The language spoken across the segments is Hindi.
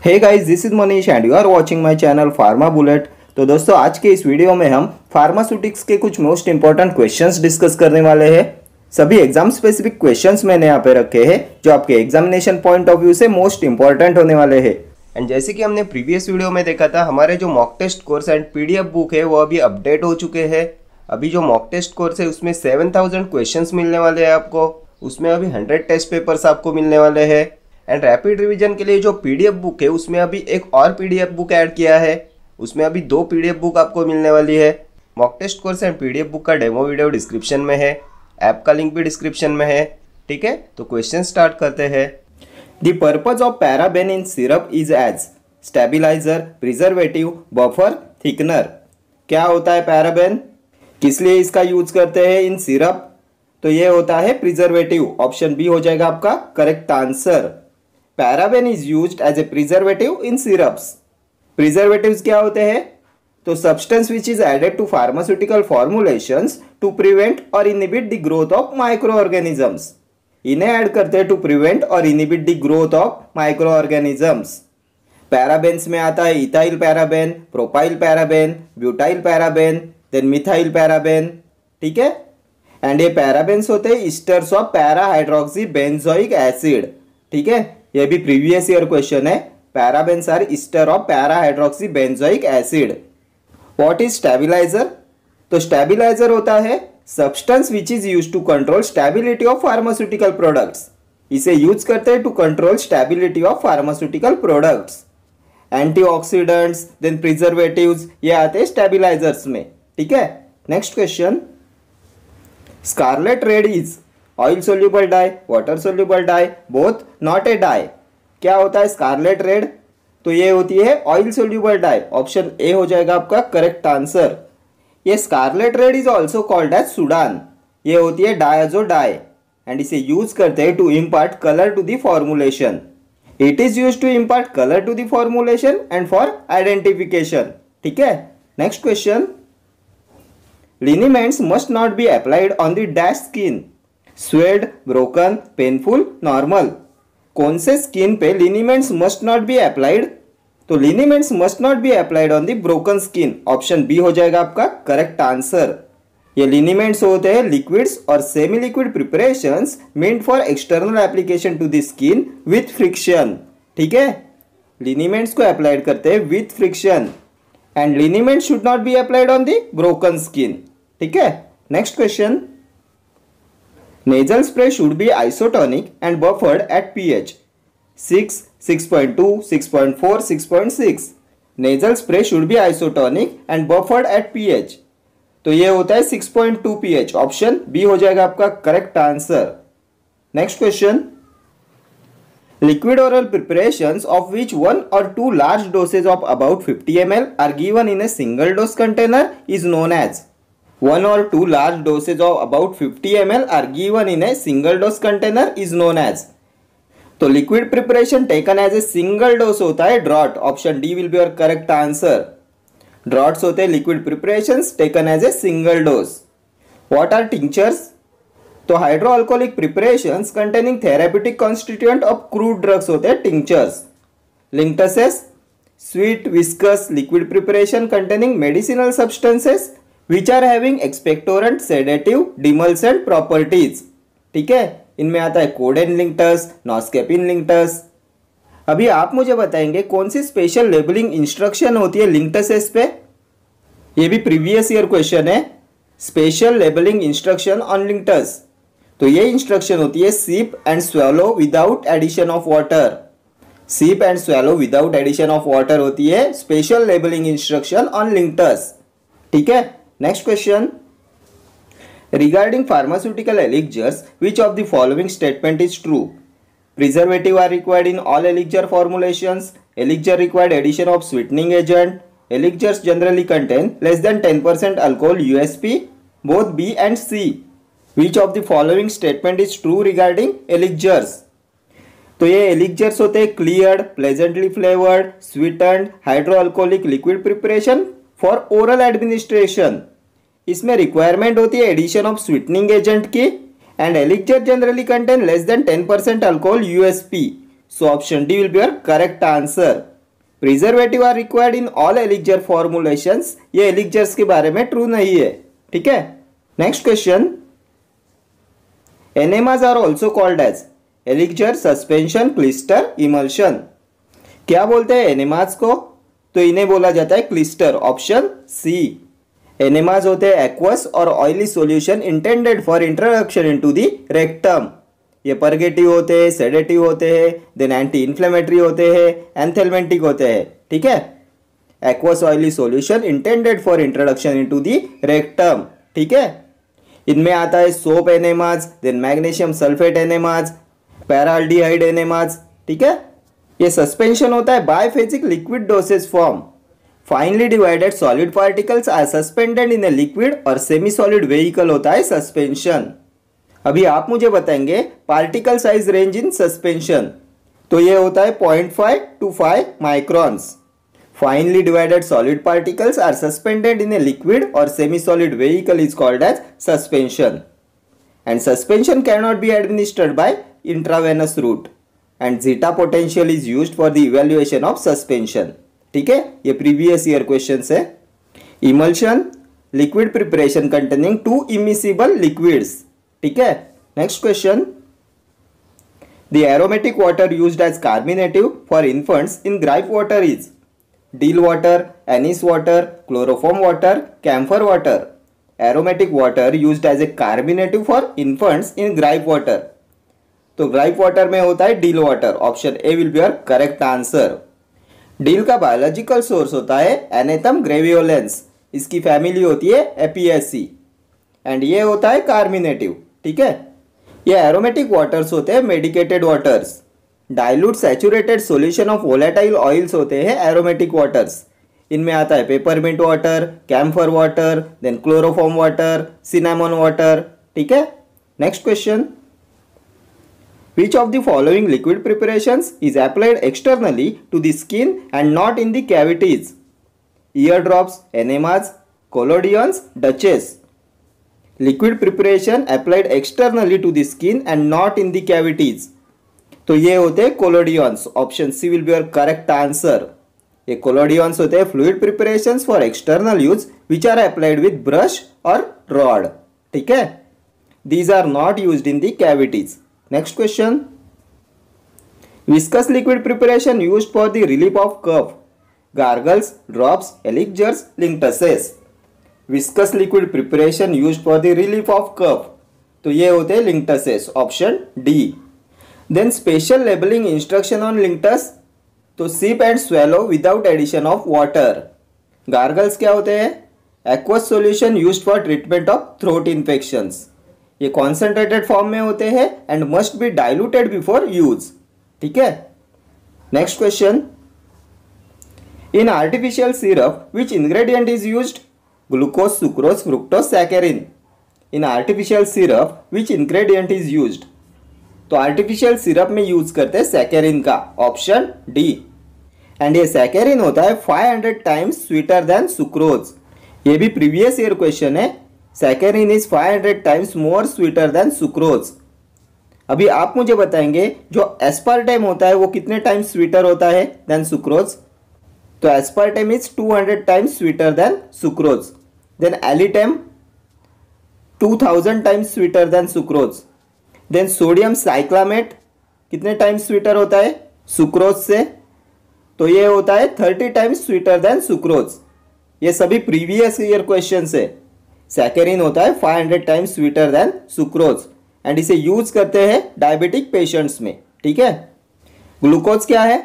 Hey guys, this is Manish and you are watching my channel Pharma Bullet. तो दोस्तों, आज के इस वीडियो में हम फार्मास्यूटिक्स के कुछ मोस्ट इंपॉर्टेंट क्वेश्चंस डिस्कस करने वाले हैं। सभी एग्जाम स्पेसिफिक क्वेश्चंस मैंने यहाँ पे रखे हैं जो आपके एग्जामिनेशन पॉइंट ऑफ व्यू से मोस्ट इंपॉर्टेंट होने वाले हैं। एंड जैसे कि हमने प्रीवियस वीडियो में देखा था, हमारे जो mock test course and PDF book है वो अभी अपडेट हो चुके हैं। अभी जो मॉक टेस्ट कोर्स है उसमें 7000 क्वेश्चंस मिलने वाले हैं आपको। उसमें अभी 100 टेस्ट पेपर्स आपको मिलने वाले हैं। एंड रैपिड रिवीजन के लिए जो पीडीएफ बुक है उसमें अभी एक और पीडीएफ बुक ऐड किया है। उसमें अभी 2 पीडीएफ बुक आपको मिलने वाली है। Mock test course and PDF book का डेमो वीडियो डिस्क्रिप्शन में है, ऐप का लिंक भी डिस्क्रिप्शन में है। ठीक है, तो क्वेश्चन स्टार्ट करते हैं। The purpose of paraben in syrup is as stabiliser, preservative, buffer, thickener. क्या होता है पैराबेन, किस लिए इसका यूज करते हैं इन सिरप? तो ये होता है प्रिजर्वेटिव। ऑप्शन बी हो जाएगा आपका correct answer. Paraben is used as a preservative in syrups. Preservatives क्या होते हैं? तो substance which is added to pharmaceutical formulations to prevent और inhibit the growth of microorganisms. इन्हें ऐड करते हैं टू प्रिवेंट और inhibit the growth of microorganisms. Parabens में आता है ethyl paraben, propyl paraben, butyl paraben, then methyl paraben. ठीक है, एंड ये पैराबेन्स होते हैं esters of para hydroxy benzoic acid. ठीक है, ये भी प्रीवियस ईयर क्वेश्चन है। Parabens are ester of para hydroxy benzoic acid. What is stabiliser? तो स्टेबिलाईजर होता है substance which is use to control stability of pharmaceutical products. इसे यूज करते हैं to control stability of pharmaceutical products. Antioxidants, then preservatives, ये आते हैं स्टेबिलाईजर्स में। ठीक है, next question. Scarlet red is oil soluble dye, water soluble dye, both, not a dye. क्या होता है स्कारलेट रेड? तो ये होती है oil soluble dye. Option A हो जाएगा आपका करेक्ट आंसर। ये scarlet red is also called as Sudan. ये होती है डायजो डाई एंड इसे यूज करते हैं to impart colour to the formulation. It is use to impart colour to the formulation and for identification. ठीक है, next question. Liniments must not be applied on the dash skin. Swelled, broken, painful, normal. कौन से स्किन पे liniments must not be applied? तो liniments must not be applied on the broken skin. Option B हो जाएगा आपका करेक्ट आंसर। ये लिनीमेंट्स होते हैं लिक्विड्स और semi liquid preparations meant for external application to the skin with friction. ठीक है, लिनीमेंट्स को अप्लाइड करते हैं with friction and liniment should not be applied on the broken skin. ठीक है, next question. Nasal spray should be isotonic and buffered at pH 6, 6.2, 6.4, 6.6. Nasal spray should be isotonic and buffered at pH. तो ये होता है 6.2 pH। ऑप्शन बी हो जाएगा आपका correct answer. Next question. Liquid oral preparations of which 1 or 2 large doses of about 50 ml are given in a single dose container is known as। 1 or 2 large doses of about 50 ml are given in a single dose container is known as। तो liquid preparation taken as a single dose होता है draught। Option D will be your correct answer। draughts होते हैं liquid preparations taken as a single dose। What are tinctures? तो hydroalcoholic preparations containing therapeutic constituent of crude drugs होते हैं tinctures। linctuses, sweet viscous liquid preparation containing medicinal substances which are having expectorant, sedative, demulcent properties। ठीक है, इनमें आता है कोडेन लिंक्टस, नॉस्केपिन लिंक्टस। अभी आप मुझे बताएंगे कौन सी स्पेशल लेबलिंग इंस्ट्रक्शन होती है लिंक्टसेस पे? ये भी प्रीवियस ईयर क्वेश्चन है। Special labelling instruction on linctus. तो ये इंस्ट्रक्शन होती है sip and swallow without addition of water. Sip and swallow without addition of water होती है special labelling instruction on linctus. ठीक है, next question. Regarding pharmaceutical elixirs, which of the following statement is true? Preservative are required in all elixir formulations. Elixir required addition of sweetening agent. Elixirs generally contain less than 10% alcohol USP. Both B and C. Which of the following statement is true regarding elixirs? तो ये elixirs होते हैं cleared, pleasantly flavored, sweetened, hydroalcoholic liquid preparation for oral administration. इसमें रिक्वायरमेंट होती है एडिशन ऑफ स्वीटनिंग एजेंट की and elixir generally contain less than 10% alcohol USP. So option D will be your correct answer. Preservative are required in all elixir formulations, ये एलिक्जर्स के बारे में ट्रू नहीं है, ठीक है। Next question, enemas are also called as elixir, suspension, clyster, emulsion. क्या बोलते हैं एनेमाज को? तो इन्हें बोला जाता है क्लिस्टर, ऑप्शन सी। एनेमाज होते हैं एक्वस और oily solution intended for introduction into the rectum. ये परगेटिव होते हैं, सेडेटिव होते हैं, देन एंटी इन्फ्लेमेटरी होते हैं, एंथेलमेंटिक होते हैं, ठीक है। Aqueous oily solution intended for introduction into the rectum, ठीक है। इनमें आता है soap enemas, then magnesium sulphate enemas, paraldehyde enemas, ठीक है। ये सस्पेंशन होता है biphasic liquid dosage form. Finely divided solid particles are suspended in a liquid और सेमी सॉलिड व्हीकल होता है सस्पेंशन। अभी आप मुझे बताएंगे particle size range in suspension, तो ये होता है 0.5 to 5 microns. Finally divided solid particles are suspended in a liquid और semi solid vehicle is called as suspension. And suspension can not be administered by intravenous route and zeta potential is used for the evaluation of suspension, ठीक है। ये प्रीवियस ईयर क्वेश्चन है। Emulsion, liquid preparation containing two immiscible liquids, ठीक है। Next question, the aromatic water used as carminative for infants in gripe water is dill water, anise water, chloroform water, camphor water. Aromatic water used as a carminative for infants in gripe water, तो ग्राइप वाटर में होता है dill water, option A will be your correct answer. Dill का बायोलॉजिकल सोर्स होता है एनेथम ग्रेवियोलेंस, इसकी फैमिली होती है एपिएसी एंड ये होता है कार्बोनेटिव, ठीक है। ये एरोमेटिक वाटर्स होते हैं medicated waters. Dilute saturated solution of volatile oils होते हैं एरोमेटिक वाटर्स। इनमें आता है peppermint water, camphor water, then chloroform water, cinnamon water, ठीक है। Next question, which of the following liquid preparations is applied externally to the skin and not in the cavities? Eardrops, enemas, collodions, Duchess. Liquid preparation applied externally to the skin and not in the cavities. तो ये होते हैं collodions, option C will be your correct answer. ये collodions होते हैं fluid preparations for external use which are applied with brush और रॉड, ठीक है। These are not used in the cavities. Next question, viscous liquid preparation used for the relief of cough, gargles, drops, elixirs, linctusses. Viscous liquid preparation used for the relief of cough, तो ये होते हैं linctusses, option D. Then special labeling instruction on linctus, तो sip and swallow without addition of water. Gargles क्या होते हैं? Aqueous solution used for treatment of throat infections. ये कॉन्सेंट्रेटेड फॉर्म में होते हैं and must be diluted before use, ठीक है। Next question, in artificial syrup which ingredient is used? Glucose, sucrose, fructose, saccharin. In artificial syrup which ingredient is used? तो आर्टिफिशियल सिरप में यूज करते हैं सैकेरिन का, ऑप्शन डी। एंड ये सैकेरिन होता है 500 टाइम्स स्वीटर देन सुक्रोज। ये भी प्रीवियस ईयर क्वेश्चन है। Saccharin is 500 times more sweeter than sucrose. अभी आप मुझे बताएंगे जो एस्पार्टेम होता है वो कितने टाइम्स स्वीटर होता है देन सुक्रोज? तो aspartame is 200 times sweeter than sucrose. Then alitame 2000 times sweeter than sucrose. Then sodium cyclamate कितने टाइम्स स्वीटर होता है सुक्रोज से? तो ये होता है 30 टाइम्स स्वीटर देन सुक्रोज। ये सभी प्रीवियस ईयर क्वेश्चन है। सैकेरिन होता है 500 times sweeter than sucrose and इसे यूज करते हैं डायबिटिक पेशेंट्स में, ठीक है। ग्लूकोज क्या है?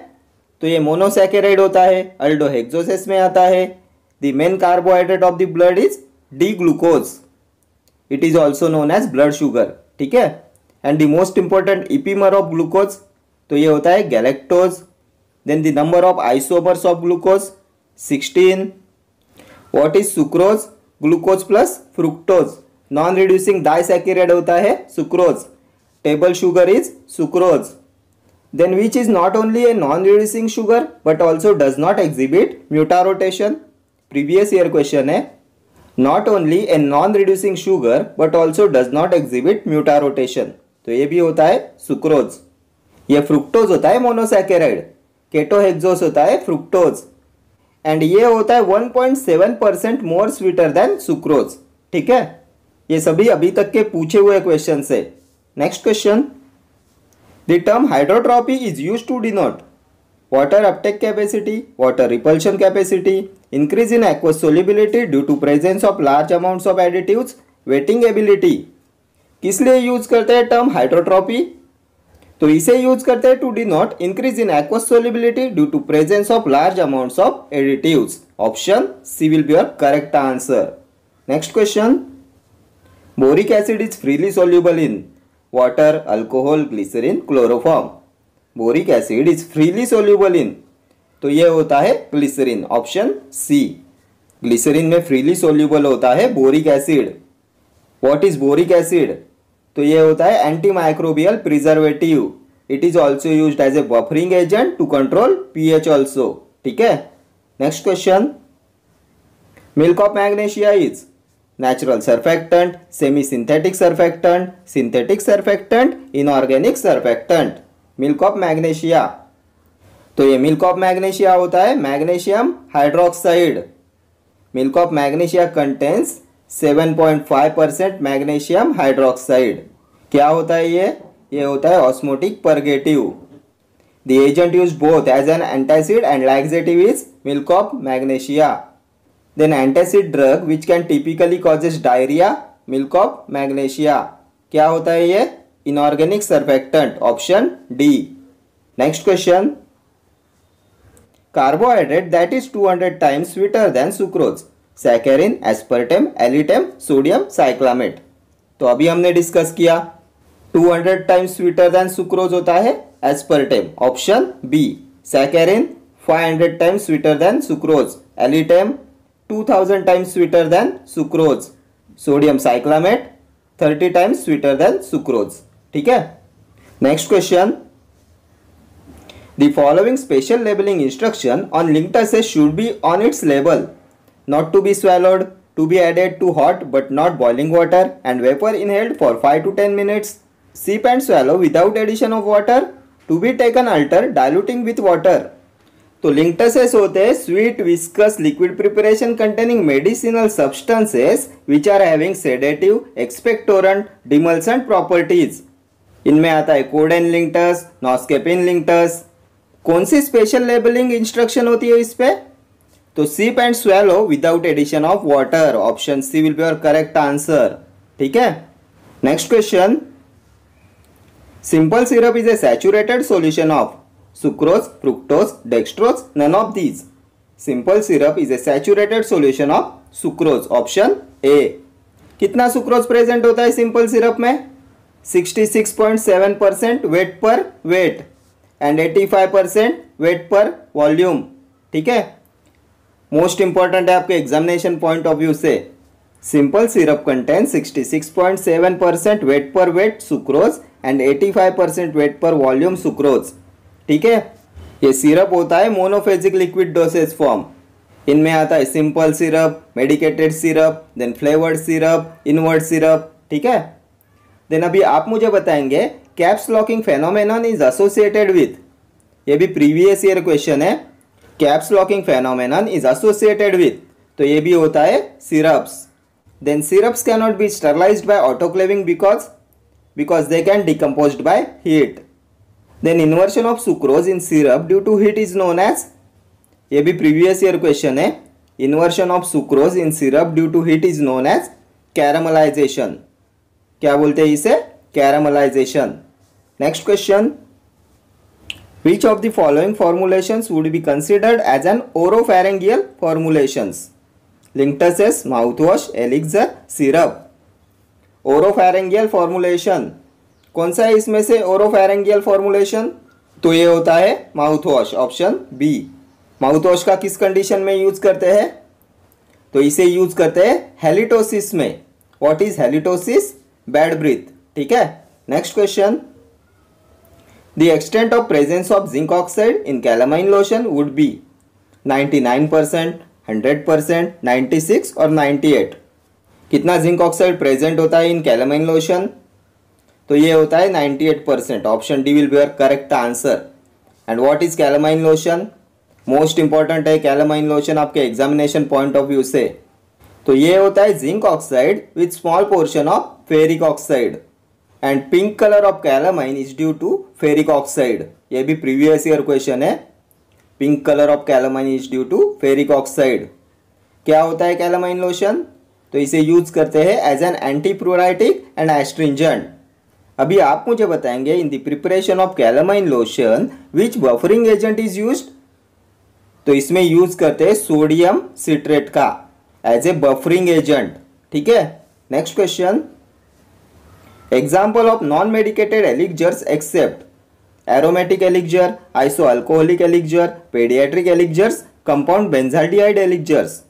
तो ये मोनोसैकेराइड होता है, अल्डोहेक्सोसेस में आता है। The main carbohydrate of the blood is D glucose, it is also known as blood sugar, ठीक है। And the most important epimer of glucose, तो ये होता है galactose. Then the number of isomers of glucose 16। What is sucrose? Glucose plus fructose, non reducing disaccharide होता है sucrose. Table sugar is sucrose. Then which is not only a non reducing sugar but also does not exhibit mutarotation. Previous year question है। Not only a non reducing sugar but also does not exhibit mutarotation, तो ये भी होता है सुक्रोज। ये फ्रुक्टोज होता है मोनोसैकेराइड। केटोहेक्सोस होता है फ्रुक्टोज, एंड ये होता है 1.7% मोर स्वीटर देन सुक्रोज। ठीक है, ये सभी अभी तक के पूछे हुए क्वेश्चन है। Next question, the term hydrotropy is used to denote water uptake capacity, water repulsion capacity, increase in aqueous solubility due to presence of large amounts of additives, wetting ability। किस लिए यूज करते हैं टर्म हाइड्रोट्रॉपी? तो इसे यूज करते हैं to denote increase in aqueous solubility due to presence of large amounts of additives. Option C will be your correct answer. Next question, boric acid is freely soluble in water, alcohol, glycerin, chloroform. Boric acid is freely soluble in, तो ये होता है ग्लिसरीन। ऑप्शन सी, ग्लिसरीन में फ्रीली सोल्यूबल होता है boric acid. What is boric acid? तो ये होता है anti microbial preservative. It is also used as a buffering agent to control pH also. ठीक है, next question, milk of magnesia is natural surfactant, semi synthetic surfactant, synthetic surfactant, inorganic surfactant. Milk of magnesia, तो ये मिल्क ऑफ मैग्नीशिया होता है magnesium hydroxide. Milk of magnesia contains 7.5% magnesium hydroxide. क्या होता है ये होता है osmotic purgative. The agent used both as an antacid and laxative is milk of magnesia. Then antacid drug which can typically causes diarrhoea, milk of magnesia. क्या होता है ये? Inorganic surfactant. Option D. Next question, carbohydrate that is 200 times sweeter than sucrose, saccharin, aspartame, alitame, sodium cyclamate. तो अभी हमने डिस्कस किया 200 टाइम्स स्वीटर देन सुक्रोज होता है aspartame. Option B. Saccharin 500 times sweeter than sucrose, alitame 2000 times sweeter than sucrose, sodium cyclamate 30 times sweeter than sucrose. ठीक है, next question, the following special labelling instruction on linctuses should be on its label, not to be swallowed, to be added to hot but not boiling water, and vapor inhaled for 5 to 10 minutes, sip and swallow without addition of water, to be taken alter diluting with water। तो लिंक्टसेस होते हैं sweet viscous liquid preparation containing medicinal substances which are having sedative, expectorant, demulcent properties. इनमें आता है कोडेन लिंक्टस, नॉस्केपिन लिंक्टस। कौन सी स्पेशल लेबलिंग इंस्ट्रक्शन होती है इस पे? तो sip and swallow without addition of water. Option C will be your correct answer. ठीक है, next question, simple syrup is a saturated solution of sucrose, fructose, dextrose, none of these। Simple syrup is a saturated solution of sucrose। Option A. कितना सुक्रोज प्रेजेंट होता है सिंपल सिरप में? 66.7% वेट पर वेट एंड 85% वेट पर वॉल्यूम। ठीक है, मोस्ट इंपॉर्टेंट है आपके एग्जामिनेशन पॉइंट ऑफ व्यू से। सिंपल सिरप कंटेन 66.7% वेट पर वेट सुक्रोज एंड 85% वेट पर वॉल्यूम सुक्रोज। ठीक है, ये सिरप होता है मोनोफेजिक लिक्विड डोसेज फॉर्म। इनमें आता है simple syrup, medicated syrup, then flavoured syrup, invert syrup. ठीक है, देन अभी आप मुझे बताएंगे caps locking phenomenon is associated with, ये भी प्रीवियस ईयर क्वेश्चन है। Caps locking phenomenon is associated with, तो ये भी होता है syrups. Then syrups can not be sterilised by autoclaving because they can decomposed by heat. Then inversion of sucrose in syrup due to heat is known as, ये भी previous year question है। Inversion of sucrose in syrup due to heat is known as caramelization। क्या बोलते हैं इसे? Caramelization। Next question, which of the following formulations would be considered as an oropharyngeal formulations? Linctuses, mouthwash, elixir, syrup। oropharyngeal formulation कौन सा है इसमें से ओरोफैरिंगियल फॉर्मुलेशन? तो ये होता है mouth wash. Option B. Mouth wash का किस कंडीशन में यूज करते हैं? तो इसे यूज करते हैं हेलिटोसिस में। What is halitosis? Bad breath. ठीक है, next question, the extent of presence of zinc oxide in calamine lotion would be 99%, 100%, 96 और 98। कितना जिंक ऑक्साइड प्रेजेंट होता है इन कैलामाइन लोशन? तो ये होता है 98%। Option D will be your correct answer. And what is calamine lotion? Most important है कैलामाइन लोशन आपके एग्जामिनेशन पॉइंट ऑफ व्यू से। तो ये होता है zinc oxide with small portion of ferric oxide and pink colour of calamine is due to ferric oxide. ये भी प्रीवियस ईयर क्वेश्चन है। Pink colour of calamine is due to ferric oxide. क्या होता है कैलामाइन लोशन? तो इसे यूज करते हैं as an anti pruritic and astringent. अभी आप मुझे बताएंगे in the preparation of calamine lotion which buffering agent is used? तो इसमें यूज करते हैं सोडियम सिट्रेट का एज ए बफरिंग एजेंट। ठीक है, next question, example of non medicated elixirs except aromatic elixir, iso alcoholic elixir, paediatric elixirs, compound benzaldehyde elixirs.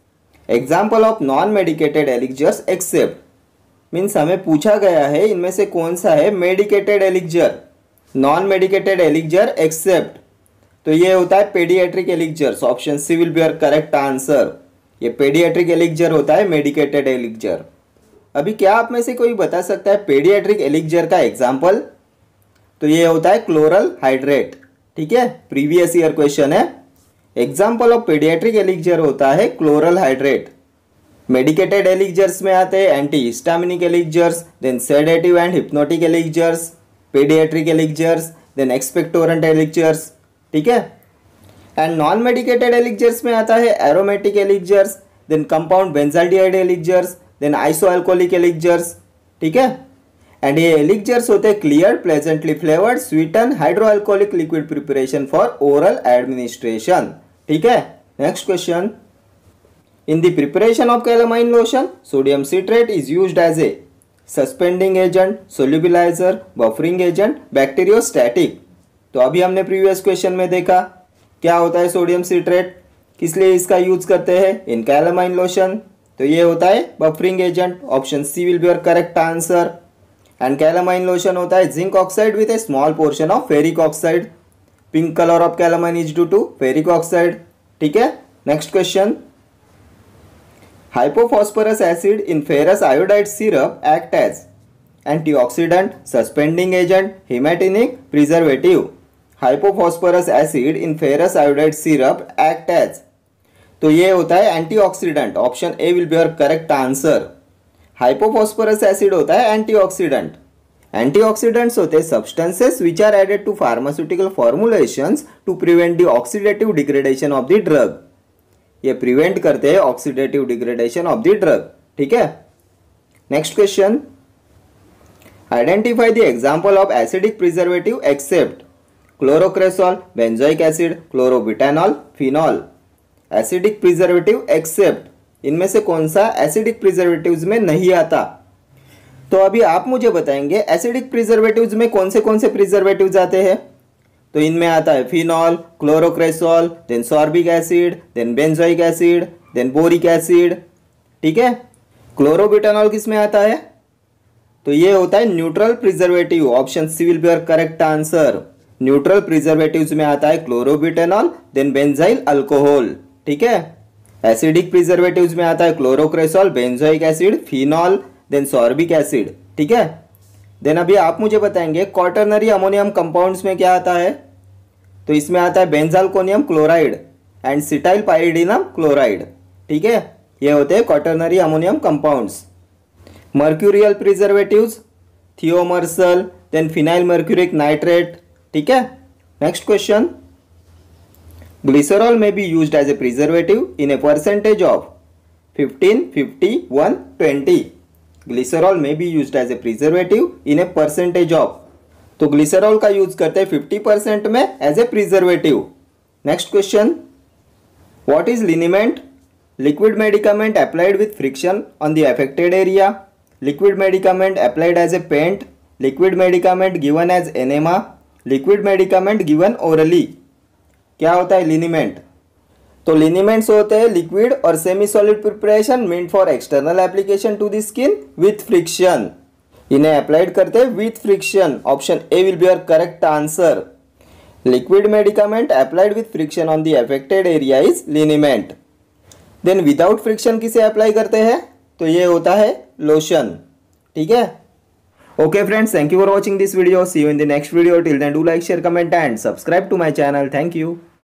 Example of non medicated elixirs except means हमें पूछा गया है इनमें से कौन सा है medicated elixir. Non medicated elixir except तो ये होता है paediatric elixirs. Option C will be your correct answer. ये पेडियाट्रिक एलिक्जर होता है मेडिकेटेड एलिक्जर। अभी क्या आप में से कोई बता सकता है पेडियाट्रिक एलिक्जर का एग्जाम्पल? तो ये होता है क्लोरल हाइड्रेट। ठीक है, प्रीवियस ईयर क्वेश्चन है। एग्जाम्पल ऑफ पेडियाट्रिक एलिक्जर होता है क्लोरल हाइड्रेट। मेडिकेटेड एलिक्जर्स में आते हैं anti histaminic elixirs, then sedative and hypnotic elixirs, paediatric elixirs, then expectorant elixirs. ठीक है, एंड नॉन मेडिकेटेड एलिक्जर्स में आता है aromatic elixirs, then compound benzaldehyde elixirs, then iso alcoholic elixirs. ठीक है, एंड ये एलिक्जर्स होते हैं clear, pleasantly flavoured, sweeten, hydro alcoholic liquid preparation for oral administration. ठीक है, next question, in the preparation of calamine lotion sodium citrate is used as a suspending agent, solubiliser, buffering agent, bacteriostatic. तो अभी हमने प्रीवियस क्वेश्चन में देखा क्या होता है सोडियम सिट्रेट, किस लिए इसका यूज करते हैं इन कैलामाइन लोशन। तो ये होता है buffering agent. Option C will be your correct answer. And calamine lotion होता है zinc oxide with a small portion of ferric oxide. Pink colour of calamine is due to ferric oxide. ठीक है, next question, hypophosphorus acid in ferrous iodide syrup act as antioxidant, suspending agent, hematinic, preservative. Hypophosphorus acid in ferrous iodide syrup act as तो ये होता है antioxidant. Option A will be your correct answer. Hypophosphorous acid होता है एंटीऑक्सीडेंट। एंटीऑक्सीडेंट्स होते हैं substances which are added to pharmaceutical formulations to prevent the oxidative degradation of the drug. ये प्रिवेंट करते हैं oxidative degradation of the drug. ठीक है, next question, identify the example of acidic preservative except chlorocresol, benzoic acid, chlorobutanol, phenol. Acidic preservative except इनमें से कौन सा एसिडिक प्रिजर्वेटिव्स में नहीं आता? तो अभी आप मुझे बताएंगे एसिडिक प्रिजर्वेटिव्स में कौन से प्रिजर्वेटिव्स आते हैं। तो इनमें आता है phenol, chlorocresol, then sorbic acid, then benzoic acid, then boric acid. ठीक है, क्लोरोबिटानॉल किस में आता है? तो ये होता है neutral preservative. Option C will be your correct answer. Neutral preservatives में आता है क्लोरोबिटानॉल, देन बेंजाइल अल्कोहल। ठीक है, एसिडिक प्रिजर्वेटिव्स में आता है chlorocresol, benzoic acid, phenol, then sorbic acid. ठीक है, देन अभी आप मुझे बताएंगे क्वाटरनरी अमोनियम कंपाउंड्स में क्या आता है। तो इसमें आता है benzalkonium chloride and cetyl pyridinium chloride. ठीक है, ये होते हैं quaternary ammonium compounds. Mercurial preservatives, thiomersal, then phenyl mercuric nitrate. ठीक है, next question, glycerol may be used as a preservative in a percentage of 15, 50, 1, 20। Glycerol may be used as a preservative in a percentage of. तो ग्लिसरॉल का यूज करते हैं 50% में as a preservative. Next question, what is लिनीमेंट? Liquid medicament applied with friction on the affected area, liquid medicament applied as a paint, liquid medicament given as enema, liquid medicament given orally. क्या होता है लिनीमेंट? तो लिनीमेंट्स होते हैं लिक्विड और semi solid preparation meant for external application to the skin with friction. इन्हें अप्लाइड करते हैं with friction. Option A will be your correct answer. Liquid medicament applied with friction on the affected area is liniment. Then without friction किसे अप्लाई करते हैं? तो ये होता है लोशन। ठीक है, Okay friends, thank you for watching this video. See you in the next video. Till then, do like, share, comment and subscribe to my channel. Thank you.